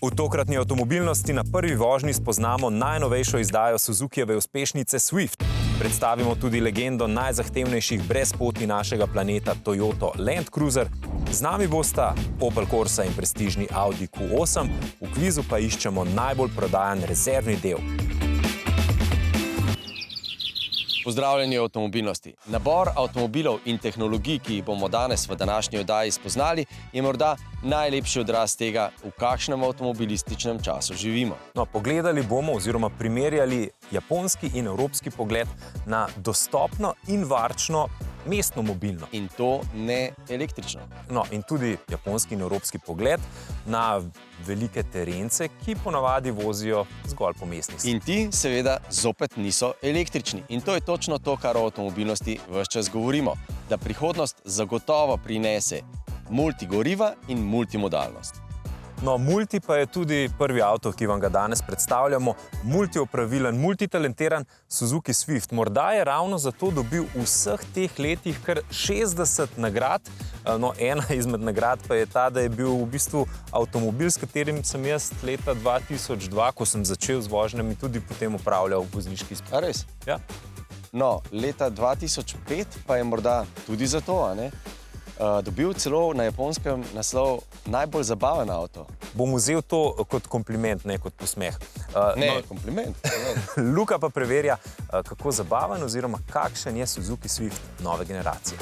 V tokratni avtomobilnosti na prvi vožnji spoznamo najnovejšo izdajo Suzukijeve uspešnice Swift. Predstavimo tudi legendo najzahtevnejših brezpoti našega planeta Toyota Land Cruiser. Z nami bosta Opel Corsa in prestižni Audi Q8, v kvizu pa iščemo najbolj prodajan rezervni del. Pozdravljeni v avtomobilnosti. Nabor avtomobilov in tehnologij, ki jih bomo danes v današnji oddaji spoznali, je morda najlepši odraz tega, v kakšnem avtomobilističnem času živimo. Pogledali bomo oziroma primerjali japonski in evropski pogled na dostopno in varčno mestno mobilno. In to ne električno. In tudi japonski in evropski pogled na velike terence, ki ponavadi vozijo zgolj po mestnih cestah. In ti seveda zopet niso električni. In to je točno to, kar o avtomobilnosti ves čas govorimo. Da prihodnost zagotovo prinese multigoriva in multimodalnost. Multi pa je tudi prvi avto, ki vam ga danes predstavljamo. Multiopravilen, multitalentiran Suzuki Swift. Morda je ravno zato dobil v vseh teh letih kar 60 nagrad. Ena izmed nagrad pa je ta, da je bil v bistvu avtomobil, s katerim sem jaz leta 2002, ko sem začel z vožnjami, tudi potem upravljal vozniški izpit. A res? Ja. Leta 2005 pa je morda tudi zato, dobil celo na Japonskem naslov najbolj zabaven avto. Bom vzel to kot kompliment, ne kot posmeh. Kompliment. Luka pa preverja, kako zabaven oziroma kakšen je Suzuki Swift nove generacije.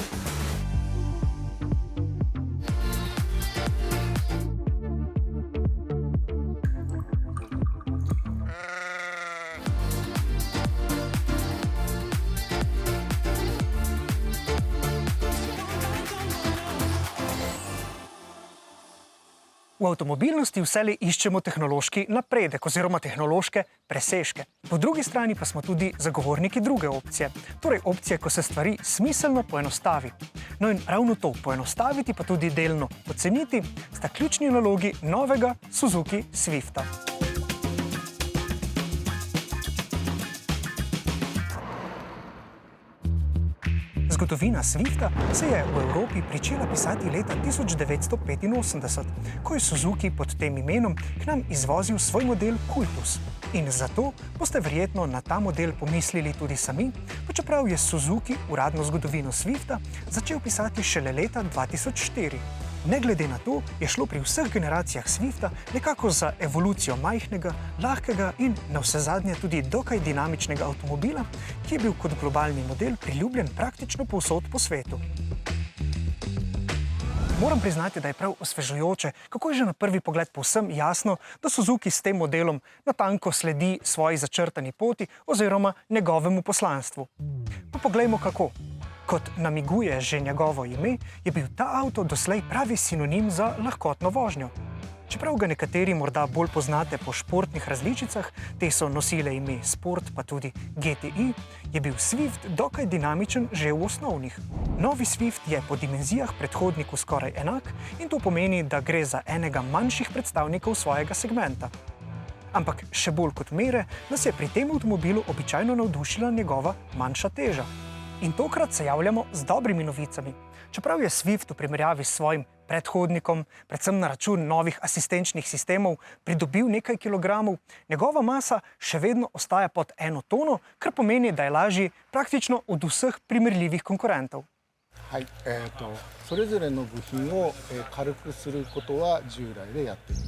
V avtomobilnosti vselej iščemo tehnološki napredek oziroma tehnološke presežke. Po drugi strani pa smo tudi zagovorniki druge opcije, torej opcije, ko se stvari smiselno poenostavi. In ravno to, poenostaviti pa tudi delno oceniti, sta ključni nalogi novega Suzuki Swifta. Zgodovina Swifta se je v Evropi pričela pisati leta 1985, ko je Suzuki pod tem imenom k nam izvozil svoj model Cultus. In zato boste verjetno na ta model pomislili tudi sami, pa čeprav je Suzuki uradno zgodovino Swifta začel pisati šele leta 2004. Ne glede na to, je šlo pri vseh generacijah Swifta nekako za evolucijo majhnega, lahkega in navsezadnje tudi dokaj dinamičnega avtomobila, ki je bil kot globalni model priljubljen praktično povsod po svetu. Moram priznati, da je prav osvežujoče, kako je že na prvi pogled povsem jasno, da Suzuki s tem modelom natanko sledi svoji začrtani poti oziroma njegovemu poslanstvu. Pa poglejmo kako. Kot namiguje že njegovo ime, je bil ta avto doslej pravi sinonim za lahkotno vožnjo. Čeprav ga nekateri morda bolj poznate po športnih različicah, te so nosile ime Sport pa tudi GTI, je bil Swift dokaj dinamičen že v osnovnih. Novi Swift je po dimenzijah predhodniku skoraj enak in to pomeni, da gre za enega manjših predstavnikov svojega segmenta. Ampak še bolj kot mere nas je pri tem avtomobilu običajno navdušila njegova manjša teža. In tokrat se javljamo z dobrimi novicami. Čeprav je Swift v primerjavi s svojim predhodnikom, predvsem na račun novih asistenčnih sistemov, pridobil nekaj kilogramov, njegova masa še vedno ostaja pod 1 tono, kar pomeni, da je lažji praktično od vseh primerljivih konkurentov. それぞれの部品を軽くすることは従来でやっている。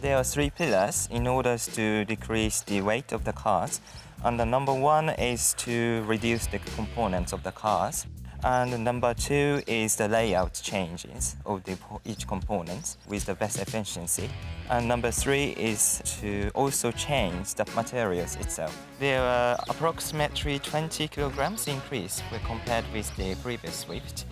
There are 3 pillars in order to decrease the weight of the cars. And the number 1 is to reduce the components of the cars. And number 2 is the layout changes of each component with the best efficiency. And number 3 is to also change the materials itself. There are approximately 20 kilograms increase when compared with the previous Swift.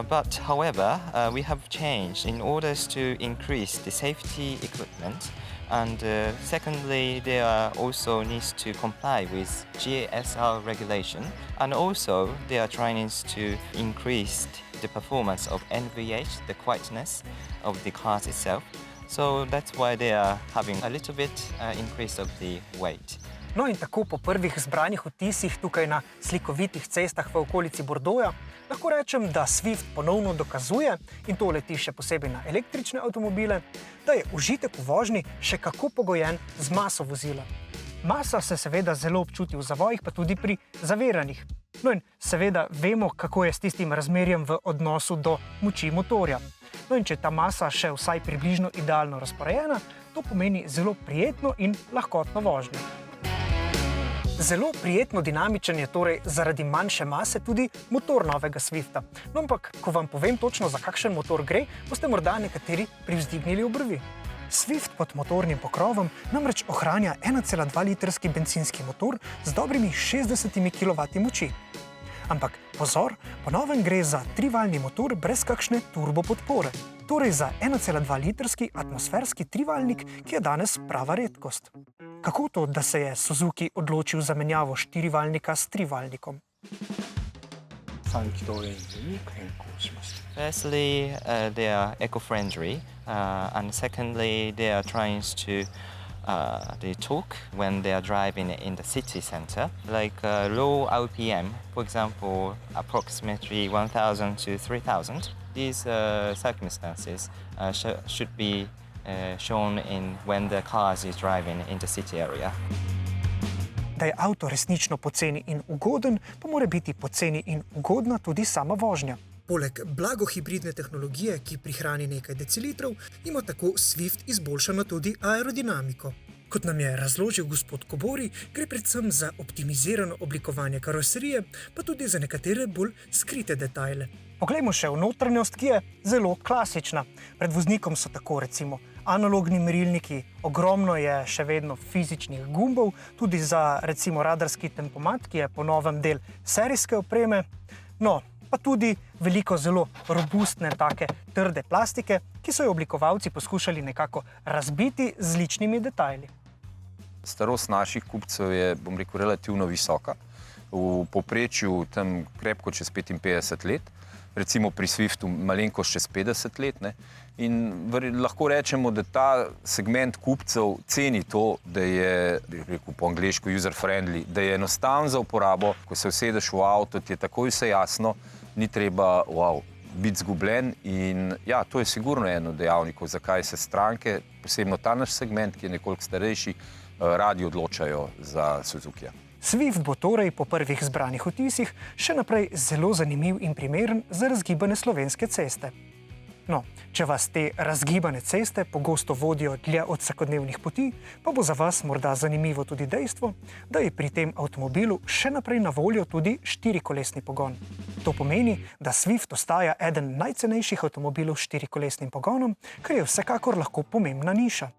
But however, we have changed in order to increase the safety equipment. And secondly, there are also needs to comply with GSR regulation. And also, they are trying to increase the performance of NVH, the quietness of the cars itself. So that's why they are having a little bit increase of the weight. No in tako po prvih zbranih vtisih tukaj na slikovitih cestah v okolici Bordeauxa lahko rečem, da Swift ponovno dokazuje, in to leti še posebej na električne avtomobile, da je užitek v vožnji še kako pogojen z maso vozila. Masa se seveda zelo občuti v zavojih, pa tudi pri zaviranjih. No in seveda vemo, kako je s tistim razmerjem v odnosu do moči motorja. No in če je ta masa še vsaj približno idealno razporejena, to pomeni zelo prijetno in lahkotno vožnjo. Zelo prijetno dinamičen je torej zaradi manjše mase tudi motor novega Swifta. No, ampak, ko vam povem točno, za kakšen motor gre, boste morda nekateri privzdignili obrvi. Swift pod motornim pokrovom namreč ohranja 1,2-litrski bencinski motor z dobrimi 60 kW moči. Ampak pozor, po novem gre za trivaljni motor brez kakšne turbo podpore. Torej za 1,2-litrski atmosferski trivaljnik, ki je danes prava redkost. Kako to, da se je Suzuki odločil za menjavo štirivaljnika s trivaljnikom? 3気筒エンジンに変更しました。 Firstly, they are eco-friendly, and secondly, they are trying to the torque when they are driving in the city center, like low RPM, for example, approximately 1,000 to 3,000. These circumstances should be shown in when the car is driving in the city area. Da je avto resnično poceni in ugoden, pa mora biti poceni in ugodna tudi sama vožnja. Poleg blagohibridne tehnologije, ki prihrani nekaj decilitrov, ima tako Swift izboljšano tudi aerodinamiko. Kot nam je razložil gospod Kobori, gre predvsem za optimizirano oblikovanje karoserije, pa tudi za nekatere bolj skrite detajle. Poglejmo še v notranjost, ki je zelo klasična. Pred voznikom so tako recimo analogni merilniki, ogromno je še vedno fizičnih gumbov, tudi za recimo radarski tempomat, ki je po novem del serijske opreme. No, pa tudi veliko zelo robustne, take trde plastike, ki so jo oblikovalci poskušali nekako razbiti z ličnimi detajli. Starost naših kupcev je, bom rekel, relativno visoka. V povprečju tam krepko čez 55 let, recimo pri Swiftu malenkost čez 50 let. Ne? In lahko rečemo, da ta segment kupcev ceni to, da je, rekel po angleško, user-friendly, da je enostaven za uporabo. Ko se usedeš v avto, ti je takoj vse jasno, ni treba biti zgubljen. In ja, to je sigurno eno dejavnikov, zakaj se stranke, posebno ta naš segment, ki je nekoliko starejši, radi odločajo za Suzukija. Swift bo torej po prvih zbranih vtisih še naprej zelo zanimiv in primeren za razgibane slovenske ceste. No, če vas te razgibane ceste pogosto vodijo dlje od vsakodnevnih poti, pa bo za vas morda zanimivo tudi dejstvo, da je pri tem avtomobilu še naprej na voljo tudi štirikolesni pogon. To pomeni, da Swift ostaja eden najcenejših avtomobilov s štirikolesnim pogonom, kar je vsekakor lahko pomembna niša.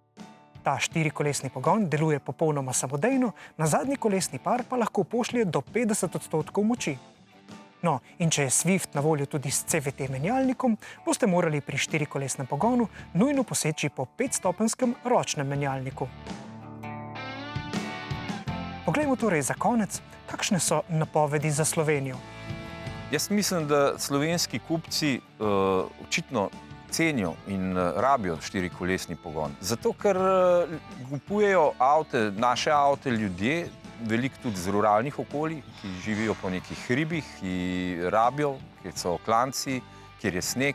Ta štirikolesni pogon deluje popolnoma samodejno, na zadnji kolesni par pa lahko pošlje do 50% moči. No, in če je Swift na voljo tudi s CVT menjalnikom, boste morali pri štirikolesnem pogonu nujno poseči po 5-stopenskem ročnem menjalniku. Poglejmo torej za konec, kakšne so napovedi za Slovenijo. Jaz mislim, da slovenski kupci očitno cenijo in rabijo štirikolesni pogon. Zato, ker kupujejo naše avte ljudje, veliko tudi z ruralnih okolij, ki živijo po nekih hribih, ki rabijo, kjer so klanci, kjer je sneg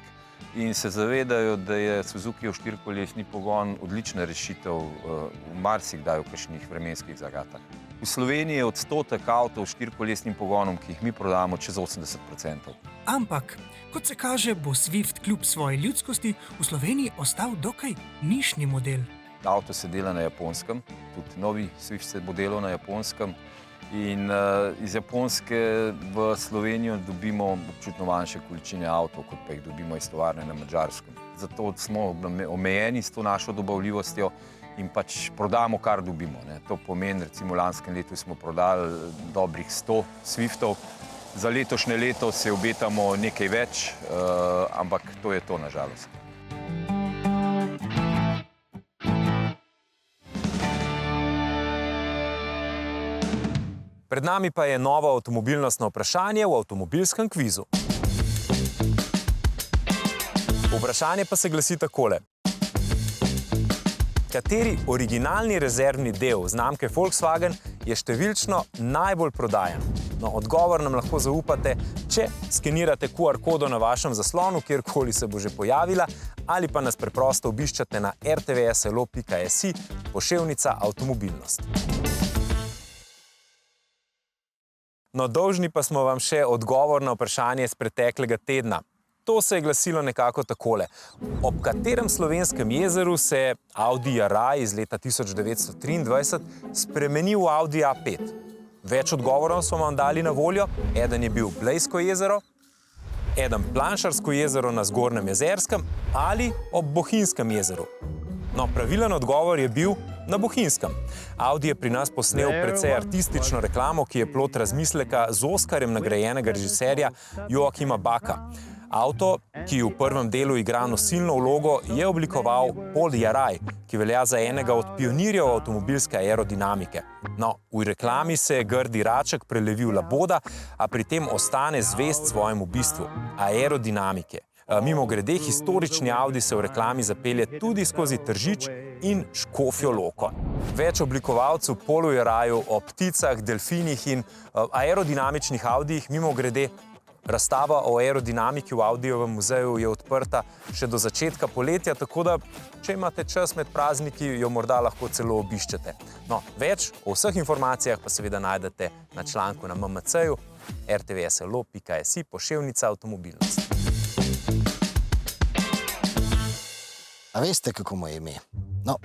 in se zavedajo, da je Suzukijev štirikolesni pogon odlična rešitev v marsikdaj v kakšnih vremenskih zagatah. V Sloveniji je odstotek avtov s štirikolesnim pogonom, ki jih mi prodamo, čez 80%. Ampak, kot se kaže, bo Swift kljub svoji ljudskosti v Sloveniji ostal dokaj nišni model. Avto se dela na Japonskem, tudi novi Swift se bo delal na Japonskem in iz Japonske v Slovenijo dobimo občutno manjše količine avtov, kot pa jih dobimo iz tovarne na Madžarskem. Zato smo omejeni s to našo dobavljivostjo in pač prodamo, kar dobimo. Ne. To pomeni, recimo lanskem letu smo prodali dobrih 100 Swiftov, za letošnje leto se obetamo nekaj več, ampak to je to, nažalost. Pred nami pa je novo avtomobilnostno vprašanje v avtomobilskem kvizu. Vprašanje pa se glasi takole. Kateri originalni rezervni del znamke Volkswagen je številčno najbolj prodajan? No, odgovor nam lahko zaupate, če skenirate QR kodo na vašem zaslonu, kjerkoli se bo že pojavila, ali pa nas preprosto obiščate na rtvslo.si poševnica avtomobilnost. No, dolžni pa smo vam še odgovor na vprašanje iz preteklega tedna. To se je glasilo nekako takole. Ob katerem slovenskem jezeru se je Audi A-Rai iz leta 1923 spremenil v Audi A5? Več odgovorov smo vam dali na voljo. Eden je bil Blejsko jezero, eden Planšarsko jezero na Zgornjem Jezerskem ali ob Bohinjskem jezeru. No, pravilen odgovor je bil na Bohinjskem. Audi je pri nas posnel precej artistično reklamo, ki je plod razmisleka z Oskarjem nagrajenega režiserja Joakima Bacca. Avto, ki v prvem delu igra nosilno vlogo, je oblikoval Paul Jaraj, ki velja za enega od pionirjev avtomobilske aerodinamike. No, v reklami se je grdi raček prelevil laboda, a pri tem ostane zvest svojemu bistvu – aerodinamike. Mimogrede, historični Audi se v reklami zapelje tudi skozi Tržič in Škofjo Loko. Več oblikovalcev Paulu Jaraju o pticah, delfinih in aerodinamičnih Audijih, mimogrede, razstava o aerodinamiki v Audijevem muzeju je odprta še do začetka poletja, tako da, če imate čas med prazniki, jo morda lahko celo obiščete. No, več o vseh informacijah pa seveda najdete na članku na MMC-ju rtvslo.si poševnica avtomobilnost. A veste, kako mu je ime? No,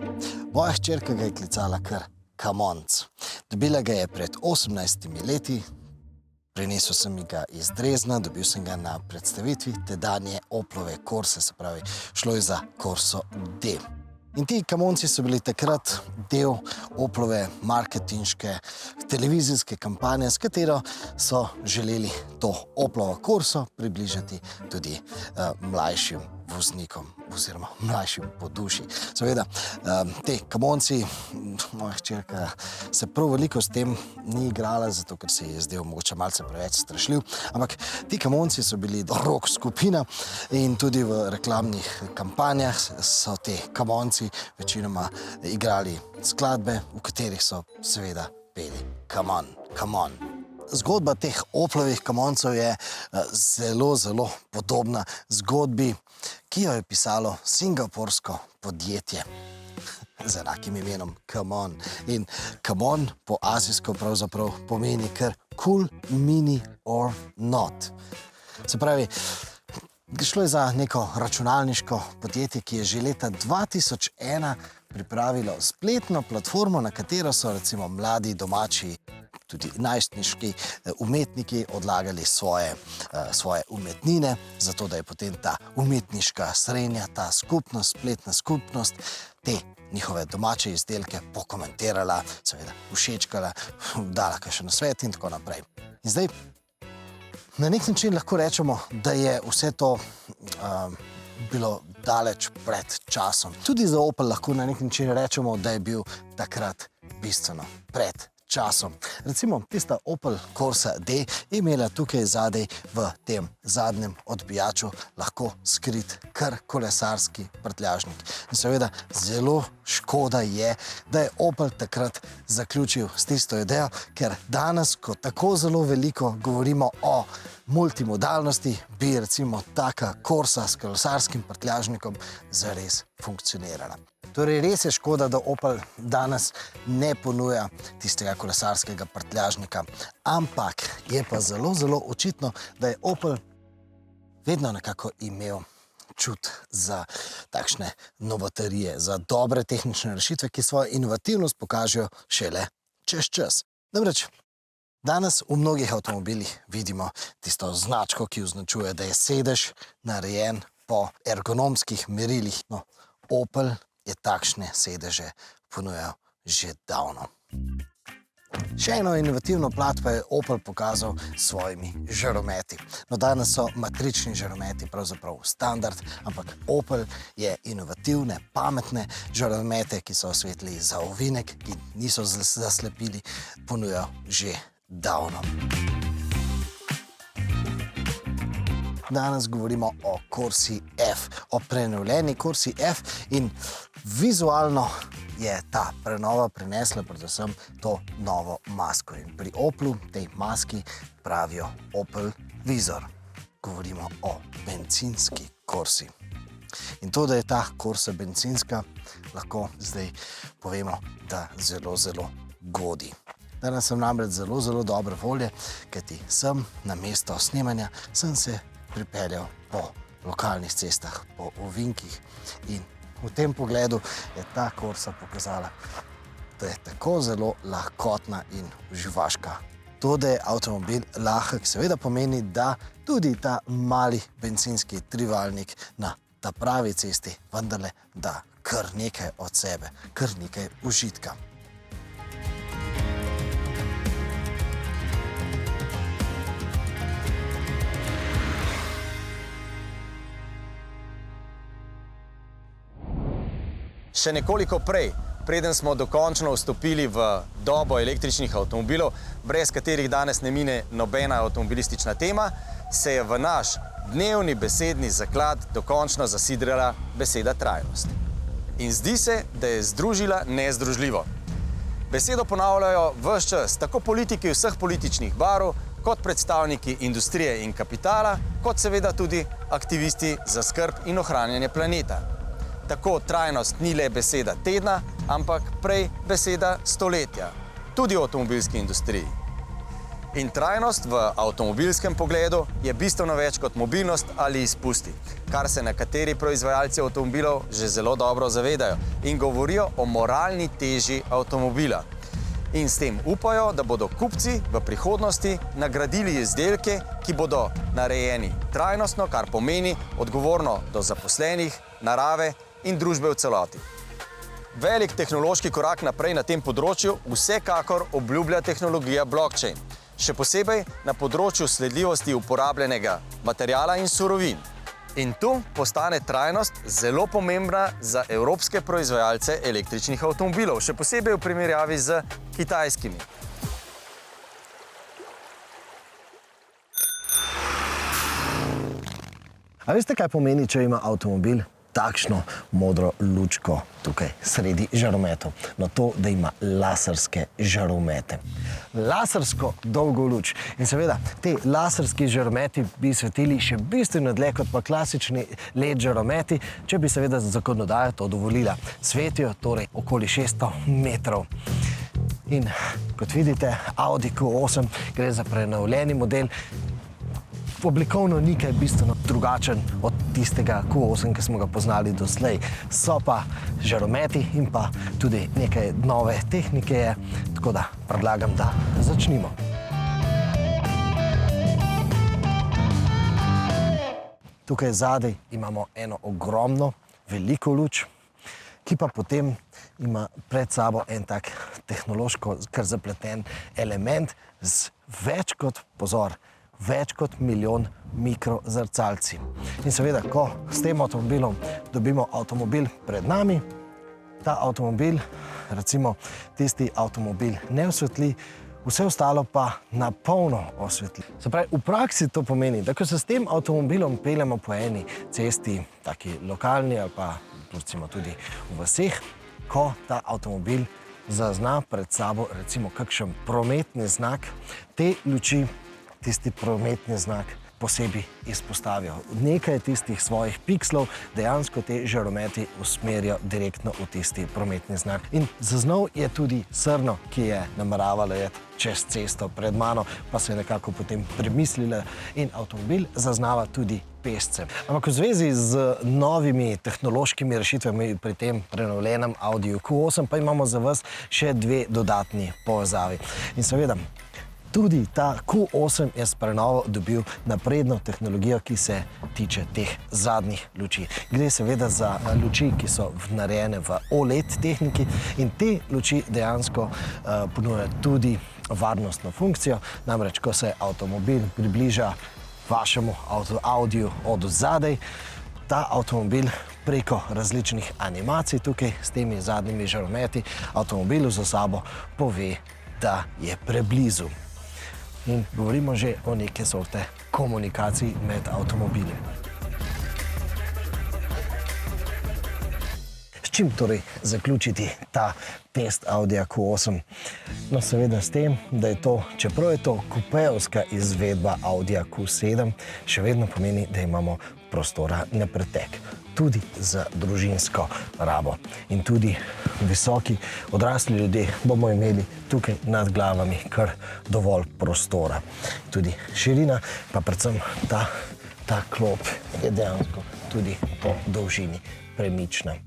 moja hčerka ga je klicala kar Kamonc. Dobila ga je pred 18 leti, prinesel sem ga iz Drezna, dobil sem ga na predstavitvi tedanje Oplove Corse, se pravi, šlo je za Corso D. In ti Kamonci so bili takrat del Oplove marketinške televizijske kampanje, s katero so želeli to Oplovo Corso približati tudi mlajšim voznikom oziroma mlajšim po duši. Seveda, te Kamonci, moja hčerka se prav veliko s tem ni igrala, zato ker se je zdel mogoče malce preveč strašljiv, ampak ti Kamonci so bili rock skupina in tudi v reklamnih kampanjah so te Kamonci večinoma igrali skladbe, v katerih so seveda peli Come on, come on. Zgodba teh Oplovih Kamoncev je zelo, zelo podobna zgodbi, ki jo je pisalo singapursko podjetje z enakim imenom Come on. In Come on po azijsko pravzaprav pomeni kar cool, mini or not. Se pravi, šlo je za neko računalniško podjetje, ki je že leta 2001 pripravilo spletno platformo, na katero so recimo mladi domači, tudi najstniški umetniki odlagali svoje umetnine, zato da je potem ta umetniška srenja, ta skupnost, spletna skupnost, te njihove domače izdelke pokomentirala, seveda všečkala, dala kakšen nasvet in tako naprej. In zdaj, na nek način lahko rečemo, da je vse to bilo daleč pred časom. Tudi za Opel lahko na nek način rečemo, da je bil takrat bistveno pred časom. Recimo, tista Opel Corsa D je imela tukaj zadaj v tem zadnjem odbijaču lahko skrit kar kolesarski prtljažnik. In seveda zelo škoda je, da je Opel takrat zaključil s tisto idejo, ker danes, ko tako zelo veliko govorimo o multimodalnosti, bi recimo taka Corsa s kolesarskim prtljažnikom zares funkcionirala. Torej, res je škoda, da Opel danes ne ponuja tistega kolesarskega prtljažnika, ampak je pa zelo, zelo očitno, da je Opel vedno nekako imel čut za takšne novotarije, za dobre tehnične rešitve, ki svojo inovativnost pokažejo šele čez čas. Namreč, danes v mnogih avtomobilih vidimo tisto značko, ki označuje, da je sedež narejen po ergonomskih merilih. No, Opel je takšne sedeže ponujal že davno. Še eno inovativno plat pa je Opel pokazal s svojimi žarometi. No, danes so matrični žarometi pravzaprav standard, ampak Opel je inovativne, pametne žaromete, ki so osvetlili za ovinek, ki niso zaslepili, ponujal že davno. Danes govorimo o Corsi F, o prenovljeni Corsi F in vizualno je ta prenova prinesla predvsem to novo masko. In pri Oplu tej maski pravijo Opel Vizor. Govorimo o bencinski Corsi. In to, da je ta Corsa bencinska, lahko zdaj povemo, da zelo, zelo godi. Danes sem namreč zelo, zelo dobre volje, kajti sem na mesto snemanja sem se pripeljal po lokalnih cestah, po ovinkih in v tem pogledu je ta Corsa pokazala, da je tako zelo lahkotna in uživaška. To, da je avtomobil lahek, seveda pomeni, da tudi ta mali bencinski trivaljnik na ta pravi cesti vendarle da kar nekaj od sebe, kar nekaj užitka. Še nekoliko prej, preden smo dokončno vstopili v dobo električnih avtomobilov, brez katerih danes ne mine nobena avtomobilistična tema, se je v naš dnevni besedni zaklad dokončno zasidrala beseda trajnost. In zdi se, da je združila nezdružljivo. Besedo ponavljajo ves čas tako politiki vseh političnih barv, kot predstavniki industrije in kapitala, kot seveda tudi aktivisti za skrb in ohranjanje planeta. Tako trajnost ni le beseda tedna, ampak prej beseda stoletja, tudi v avtomobilski industriji. In trajnost v avtomobilskem pogledu je bistveno več kot mobilnost ali izpusti, kar se nekateri proizvajalci avtomobilov že zelo dobro zavedajo in govorijo o moralni teži avtomobila. In s tem upajo, da bodo kupci v prihodnosti nagradili izdelke, ki bodo narejeni trajnostno, kar pomeni odgovorno do zaposlenih, narave in družbe v celoti. Velik tehnološki korak naprej na tem področju vsekakor obljublja tehnologija blockchain, še posebej na področju sledljivosti uporabljenega materiala in surovin. In tu postane trajnost zelo pomembna za evropske proizvajalce električnih avtomobilov, še posebej v primerjavi z kitajskimi. A veste, kaj pomeni, če ima avtomobil takšno modro lučko tukaj sredi žarometov? No to, da ima laserske žaromete. Lasersko dolgo luč. In seveda, te laserski žarometi bi svetili še bistveno dlje kot pa klasični LED žarometi, če bi seveda zakonodaja to dovolila. Svetijo torej okoli 600 metrov. In kot vidite, Audi Q8 gre za prenovljeni model. Oblikovno ni kaj bistveno drugačen od tistega Q8, ki smo ga poznali doslej. So pa žarometi in pa tudi nekaj nove tehnike je, tako da predlagam, da začnimo. Tukaj zadaj imamo eno ogromno, veliko luč, ki pa potem ima pred sabo en tak tehnološko kar zapleten element z več kot, pozor, več kot milijon mikrozrcalci. In seveda, ko s tem avtomobilom dobimo avtomobil pred nami, ta avtomobil, recimo tisti avtomobil ne osvetli, vse ostalo pa na polno osvetli. Se pravi, v praksi to pomeni, da ko se s tem avtomobilom peljemo po eni cesti, taki lokalni ali pa recimo tudi v vaseh, ko ta avtomobil zazna pred sabo recimo kakšen prometni znak, te luči tisti prometni znak posebej izpostavijo. Nekaj tistih svojih pikslov dejansko te žarometi usmerijo direktno v tisti prometni znak. In zaznal je tudi srno, ki je nameravala iti čez cesto pred mano, pa se je nekako potem premislila in avtomobil zaznava tudi pešce. Ampak v zvezi z novimi tehnološkimi rešitvami pri tem prenovljenem Audi Q8 pa imamo za vas še dve dodatni povezavi. In seveda, tudi ta Q8 je s prenovo dobil napredno tehnologijo, ki se tiče teh zadnjih luči. Gre seveda za luči, ki so narejene v OLED tehniki in te luči dejansko ponujajo tudi varnostno funkcijo. Namreč, ko se avtomobil približa vašemu Audiju od zadaj, ta avtomobil preko različnih animacij tukaj s temi zadnjimi žarometi avtomobilu za sabo pove, da je preblizu. In govorimo že o neke sorte komunikaciji med avtomobili. S S čim torej zaključiti ta test Audija Q8? No, seveda s tem, da je to, čeprav je to kupejevska izvedba Audija Q7, še vedno pomeni, da imamo prostora na pretek, tudi za družinsko rabo. In tudi visoki odrasli ljudje bomo imeli tukaj nad glavami kar dovolj prostora. Tudi širina, pa predvsem ta klop je dejansko tudi po dolžini premična.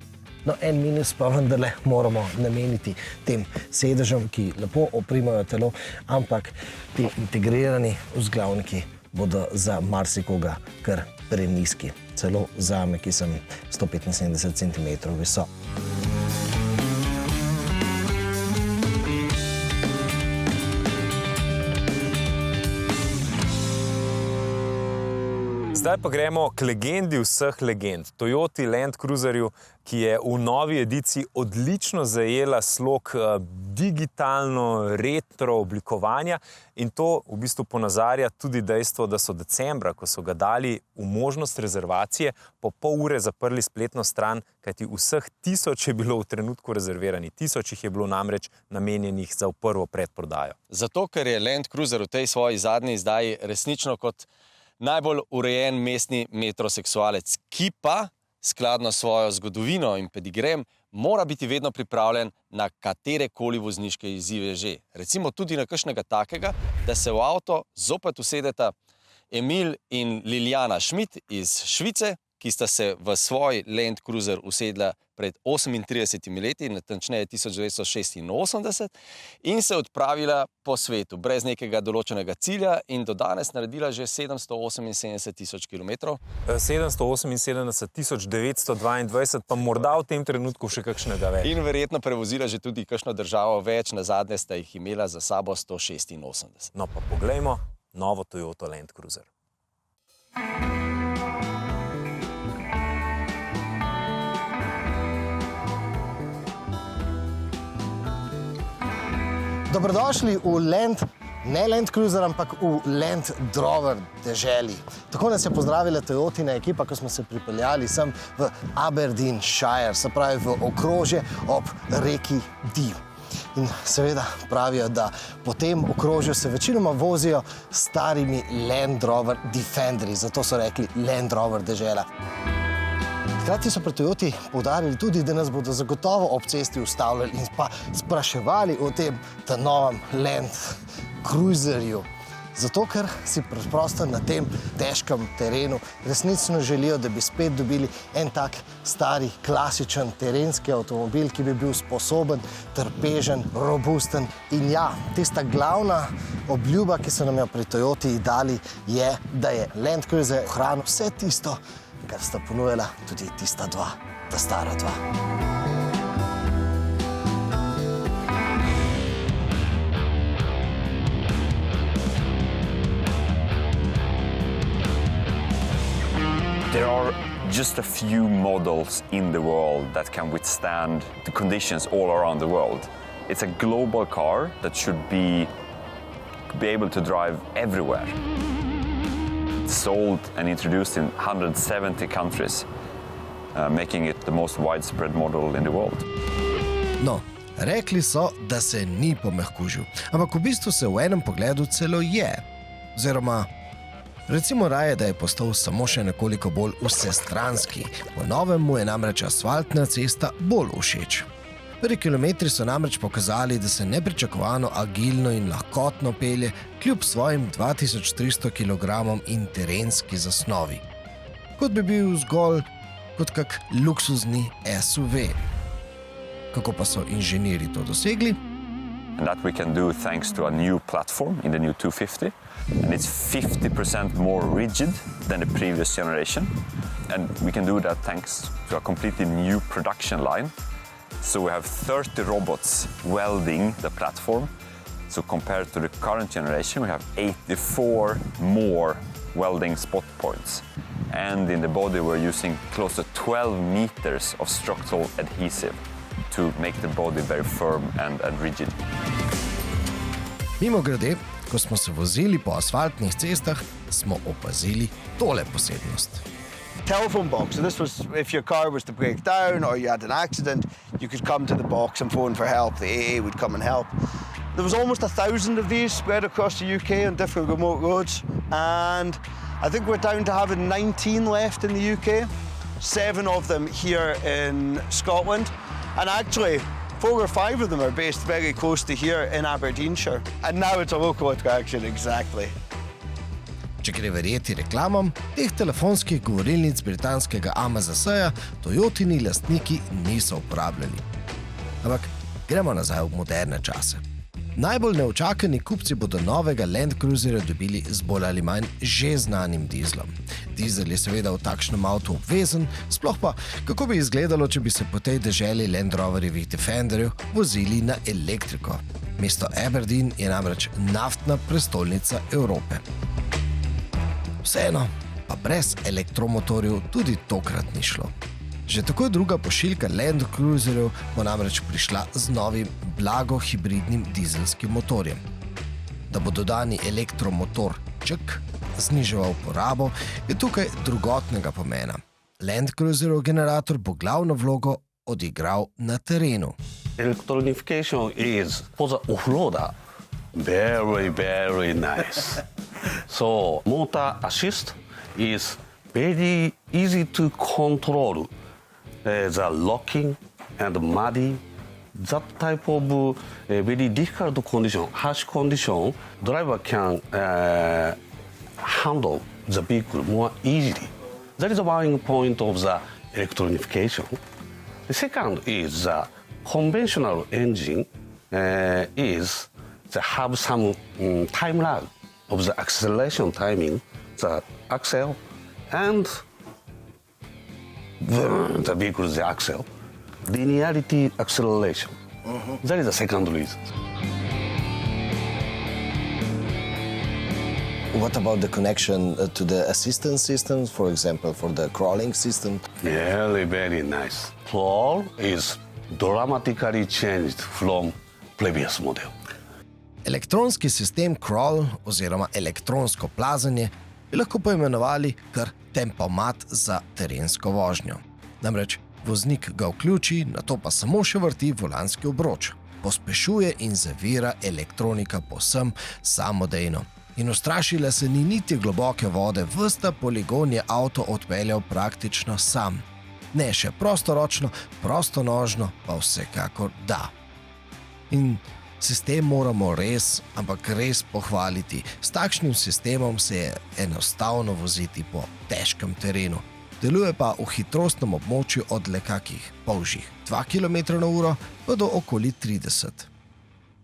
No, en minus pa vendarle moramo nameniti tem sedežem, ki lepo oprimajo telo, ampak ti integrirani vzglavniki bodo za marsikoga kar prenizki. Celo zame, ki sem 175 cm visok. Zdaj pa gremo k legendi vseh legend, Toyoti Land Cruiserju, ki je v novi ediciji odlično zajela slog digitalno retro oblikovanja in to v bistvu ponazarja tudi dejstvo, da so decembra, ko so ga dali v možnost rezervacije, po pol ure zaprli spletno stran, kajti vseh 1000 je bilo v trenutku rezervirani, 1000 jih je bilo namreč namenjenih za prvo predprodajo. Zato, ker je Land Cruiser v tej svoji zadnji izdaji resnično kot najbolj urejen mestni metroseksualec, ki pa, skladno s svojo zgodovino in pedigrem, mora biti vedno pripravljen na katerekoli vozniške izzive že. Recimo tudi na kakšnega takega, da se v avto zopet usedeta Emil in Liljana Schmidt iz Švice, ki sta se v svoj Land Cruiser usedla pred 38 leti, natančneje 1986, in se odpravila po svetu, brez nekega določenega cilja in do danes naredila že 778 000 kilometrov. 778 922, pa morda v tem trenutku še kakšnega več. In verjetno prevozila že tudi kakšno državo več, nazadnje sta jih imela za sabo 186. No pa poglejmo novo Toyota Land Cruiser. Dobrodošli v ne Land Cruiser, ampak v Land Rover deželi. Tako nas je pozdravila Toyotina ekipa, ko smo se pripeljali sem v Aberdeenshire, se pravi v okrožje ob reki Dee. In seveda pravijo, da po tem okrožju se večinoma vozijo starimi Land Rover Defenderji, zato so rekli Land Rover dežela. Hkrati so pri Toyoti poudarili tudi, da nas bodo zagotovo ob cesti ustavljali in pa spraševali o tem novem Land Cruiserju. Zato, ker si preprosto na tem težkem terenu resnično želijo, da bi spet dobili en tak stari, klasičen terenski avtomobil, ki bi bil sposoben, trpežen, robusten. In ja, tista glavna obljuba, ki so nam jo pri Toyoti dali, je, da je Land Cruiser ohranil vse tisto, kar sta ponujala tudi tista dva, ta stara dva. There are just a few models in the world that can withstand the conditions all around the world. It's a global car that should be able to drive everywhere. Sold and introduced in 170 countries, making it the most widespread model in the world. No, rekli so, da se ni pomehkužil, ampak v bistvu se v enem pogledu celo je. Oziroma, recimo raje, da je postal samo še nekoliko bolj vsestranski. Po novem mu je namreč asfaltna cesta bolj všeč. Prvi kilometri so namreč pokazali, da se nepričakovano agilno in lahkotno pelje kljub svojim 2300 kg in terenski zasnovi. Kot bi bil zgolj kot kak luksuzni SUV. Kako pa so inženirji to dosegli? And that we can do thanks to a new platform in the new 250. And it's 50% more rigid than the previous generation. And we can do that thanks to a completely new production line. So we have 30 robots welding the platform. So compared to the current generation, we have 84 more welding spot points. And in the body, we're using close to 12 meters of structural adhesive to make the body very firm and rigid. Mimogrede, ko smo se vozili po asfaltnih cestah, smo opazili tole posebnost. telephone box. So this was, if your car was to break down or you had an accident, you could come to the box and phone for help. The AA would come and help. There was almost 1,000 of these spread across the UK on different remote roads. And I think we're down to having 19 left in the UK, 7 of them here in Scotland. And actually, 4 or 5 of them are based very close to here in Aberdeenshire. And now it's a local attraction, exactly. Če gre verjeti reklamam, teh telefonskih govorilnic britanskega AMZS-ja Toyotini lastniki niso uporabljali. Ampak gremo nazaj v moderne čase. Najbolj neučakani kupci bodo novega Land Cruiserja dobili z bolj ali manj že znanim dizlom. Dizel je seveda v takšnem avtu obvezen, sploh pa, kako bi izgledalo, če bi se po tej deželi Land Roverjevih Defenderjev vozili na elektriko. Mesto Aberdeen je namreč naftna prestolnica Evrope. Vseeno, pa brez elektromotorjev tudi tokrat ni šlo. Že tako druga pošiljka Land Cruiserjev bo namreč prišla z novim blago-hibridnim dizelskim motorjem. Da bo dodani elektromotor ček zniževal porabo, je tukaj drugotnega pomena. Land Cruiserjev generator bo glavno vlogo odigral na terenu. Electronification is, for the off-roader, very, very nice. So, motor assist is very easy to control. The locking and muddy, that type of very difficult condition, harsh condition, driver can handle the vehicle more easily. That is one point of the electronification. The second is the conventional engine is they have some time lag of the acceleration timing, the axle, and the vehicle, the axle, linearity acceleration. That is the second reason. What about the connection to the assistance systems, for example, for the crawling system? Very, very nice. Crawl is dramatically changed from previous model. Elektronski sistem crawl oziroma elektronsko plazenje bi lahko poimenovali kar tempomat za terensko vožnjo. Namreč voznik ga vključi, nato pa samo še vrti volanski obroč. Pospešuje in zavira elektronika povsem samodejno. In ustrašila se ni niti globoke vode, ves ta poligon je avto odpeljal praktično sam. Ne še prostoročno, prostonožno pa vsekakor da. In sistem moramo res, ampak res pohvaliti. S takšnim sistemom se je enostavno voziti po težkem terenu. Deluje pa v hitrostnem območju od le kakih polžjih 2 km/h pa do okoli 30.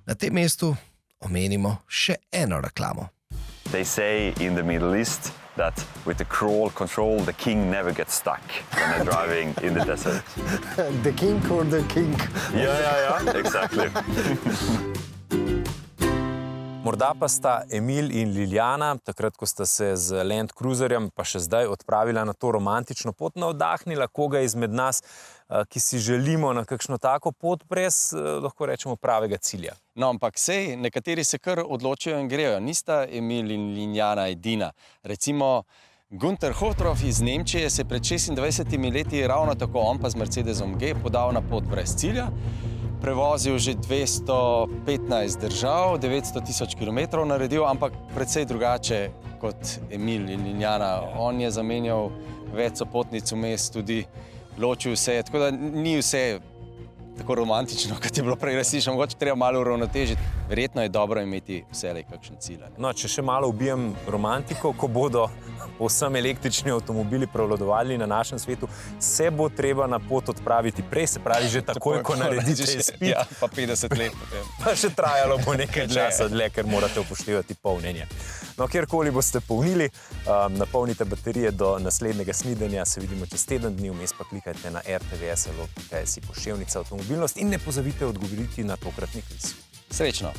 Na tem mestu omenimo še eno reklamo. They say in the Middle East that with the crawl control, the king never gets stuck when they're driving in the desert. The king or the king? Yeah, exactly. Morda pa sta Emil in Liljana, takrat, ko sta se z Land Cruiserjem pa še zdaj odpravila na to romantično pot, navdahnila koga izmed nas, ki si želimo na kakšno tako pot brez, lahko rečemo, pravega cilja. No, ampak sej, nekateri se kar odločijo in grejo. Nista Emil in Liljana edina. Recimo, Günther Hotroff iz Nemčije se pred 26 leti ravno tako on pa z Mercedesom G podal na pot brez cilja. Prevozil že 215 držav, 900 000 kilometrov naredil, ampak precej drugače kot Emil in Liljana. On je zamenjal več sopotnic vmes, tudi ločil vse, tako da ni vse tako romantično, kot je bilo prej resnično. Mogoče treba malo uravnotežiti. Verjetno je dobro imeti vselej kakšen cilj. No, če še malo ubijem romantiko, ko bodo povsem električni avtomobili prevladovali na našem svetu, se bo treba na pot odpraviti prej, se pravi že takoj, ko naredite izpit. Ja, pa 50 let potem. Pa še trajalo bo nekaj časa dlje, ker morate upoštevati polnjenje. No, kjerkoli boste polnili, napolnite baterije do naslednjega snidenja, se vidimo čez teden dni, vmes pa klikajte na rtvs.si poševnica avtomobilnost in ne pozabite odgovoriti na tokratni kviz. Srečno!